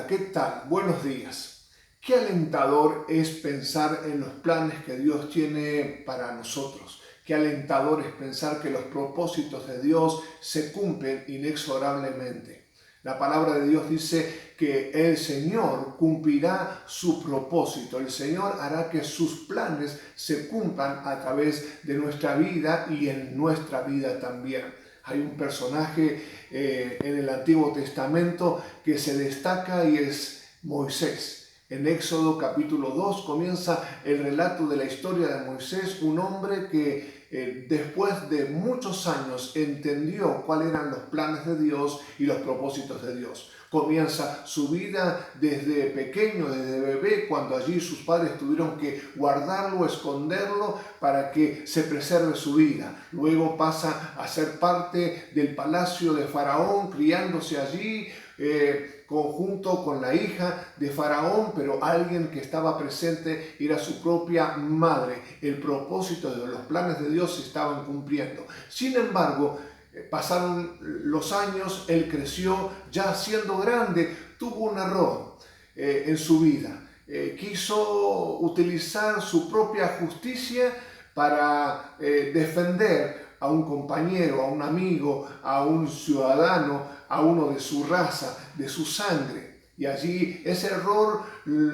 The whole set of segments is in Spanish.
Hola, ¿qué tal? Buenos días. Qué alentador es pensar en los planes que Dios tiene para nosotros. Qué alentador es pensar que los propósitos de Dios se cumplen inexorablemente. La palabra de Dios dice que el Señor cumplirá su propósito. El Señor hará que sus planes se cumplan a través de nuestra vida y en nuestra vida también. Hay un personaje en el Antiguo Testamento que se destaca y es Moisés. En Éxodo capítulo 2 comienza el relato de la historia de Moisés, un hombre que después de muchos años entendió cuáles eran los planes de Dios y los propósitos de Dios. Comienza su vida desde pequeño, desde bebé, cuando allí sus padres tuvieron que guardarlo, esconderlo para que se preserve su vida. Luego pasa a ser parte del palacio de Faraón, criándose allí, conjunto con la hija de Faraón, pero alguien que estaba presente era su propia madre. El propósito de los planes de Dios se estaban cumpliendo. Sin embargo, pasaron los años, él creció, ya siendo grande, tuvo un error en su vida. Quiso utilizar su propia justicia para defender a un compañero, a un amigo, a un ciudadano, a uno de su raza, de su sangre. Y allí ese error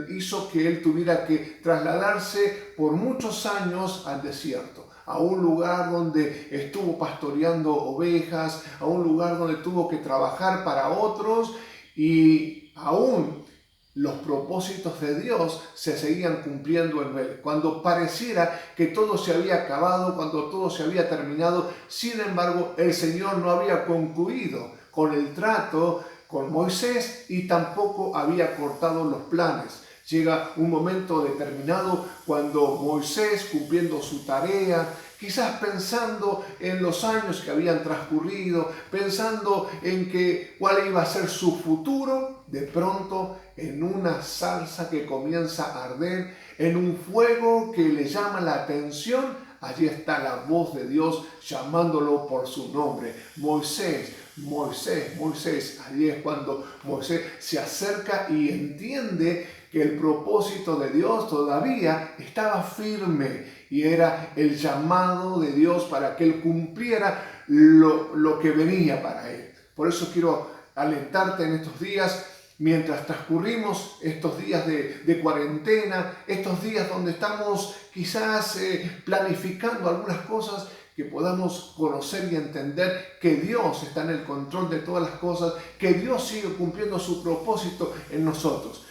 hizo que él tuviera que trasladarse por muchos años al desierto, a un lugar donde estuvo pastoreando ovejas, a un lugar donde tuvo que trabajar para otros y aún los propósitos de Dios se seguían cumpliendo en él. Cuando pareciera que todo se había acabado, cuando todo se había terminado, sin embargo, el Señor no había concluido con el trato con Moisés y tampoco había cortado los planes. Llega un momento determinado cuando Moisés, cumpliendo su tarea, quizás pensando en los años que habían transcurrido, pensando en cuál iba a ser su futuro, de pronto en una salsa que comienza a arder, en un fuego que le llama la atención, allí está la voz de Dios llamándolo por su nombre. Moisés, Moisés, Moisés. Allí es cuando Moisés se acerca y entiende que el propósito de Dios todavía estaba firme y era el llamado de Dios para que él cumpliera lo que venía para él. Por eso quiero alentarte en estos días, mientras transcurrimos estos días de cuarentena, estos días donde estamos quizás planificando algunas cosas, que podamos conocer y entender que Dios está en el control de todas las cosas, que Dios sigue cumpliendo su propósito en nosotros.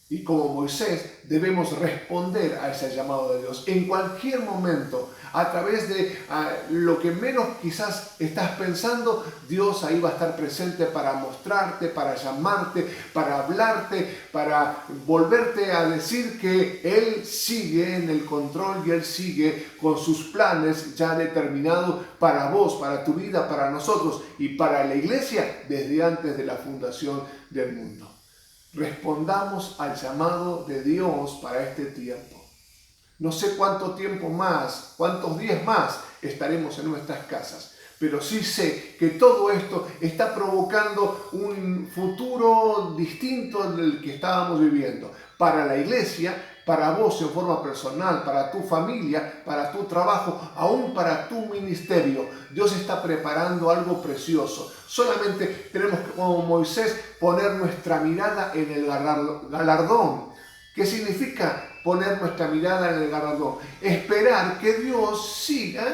Y como Moisés debemos responder a ese llamado de Dios en cualquier momento, a través de lo que menos quizás estás pensando. Dios ahí va a estar presente para mostrarte, para llamarte, para hablarte, para volverte a decir que Él sigue en el control y Él sigue con sus planes ya determinados para vos, para tu vida, para nosotros y para la iglesia desde antes de la fundación del mundo. Respondamos al llamado de Dios para este tiempo. No sé cuánto tiempo más, cuántos días más estaremos en nuestras casas, pero sí sé que todo esto está provocando un futuro distinto del que estábamos viviendo. Para la iglesia, para vos en forma personal, para tu familia, para tu trabajo, aún para tu ministerio. Dios está preparando algo precioso. Solamente tenemos que, como Moisés, poner nuestra mirada en el galardón. ¿Qué significa poner nuestra mirada en el galardón? Esperar que Dios siga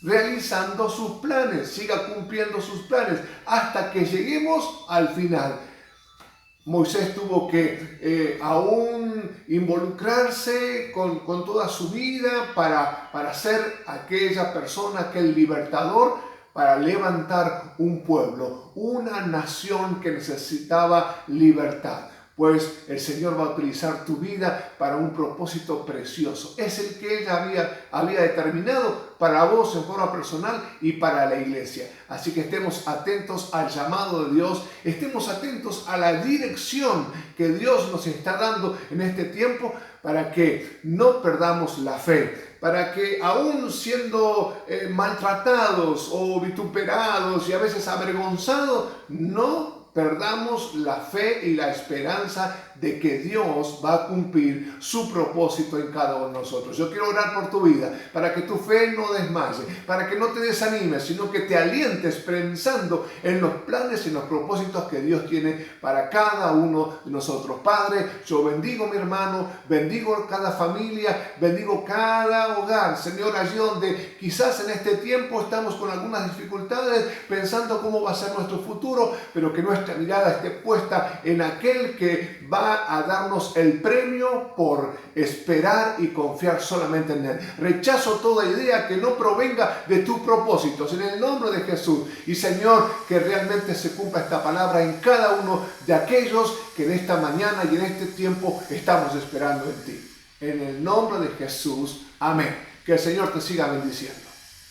realizando sus planes, siga cumpliendo sus planes, hasta que lleguemos al final. Moisés tuvo que aún involucrarse con toda su vida para ser aquella persona, aquel libertador, para levantar un pueblo, una nación que necesitaba libertad. Pues el Señor va a utilizar tu vida para un propósito precioso. Es el que Él había determinado para vos en forma personal y para la iglesia. Así que estemos atentos al llamado de Dios, estemos atentos a la dirección que Dios nos está dando en este tiempo para que no perdamos la fe, para que aún siendo maltratados o vituperados y a veces avergonzados, no perdamos la fe y la esperanza de que Dios va a cumplir su propósito en cada uno de nosotros. Yo quiero orar por tu vida, para que tu fe no desmaye, para que no te desanimes, sino que te alientes pensando en los planes y los propósitos que Dios tiene para cada uno de nosotros. Padre, yo bendigo a mi hermano, bendigo cada familia, bendigo cada hogar, Señor, allí donde quizás en este tiempo estamos con algunas dificultades, pensando cómo va a ser nuestro futuro, pero que nuestra mirada esté puesta en aquel que va a darnos el premio por esperar y confiar solamente en Él. Rechazo toda idea que no provenga de tus propósitos, en el nombre de Jesús. Y Señor, que realmente se cumpla esta palabra en cada uno de aquellos que en esta mañana y en este tiempo estamos esperando en ti. En el nombre de Jesús, amén. Que el Señor te siga bendiciendo.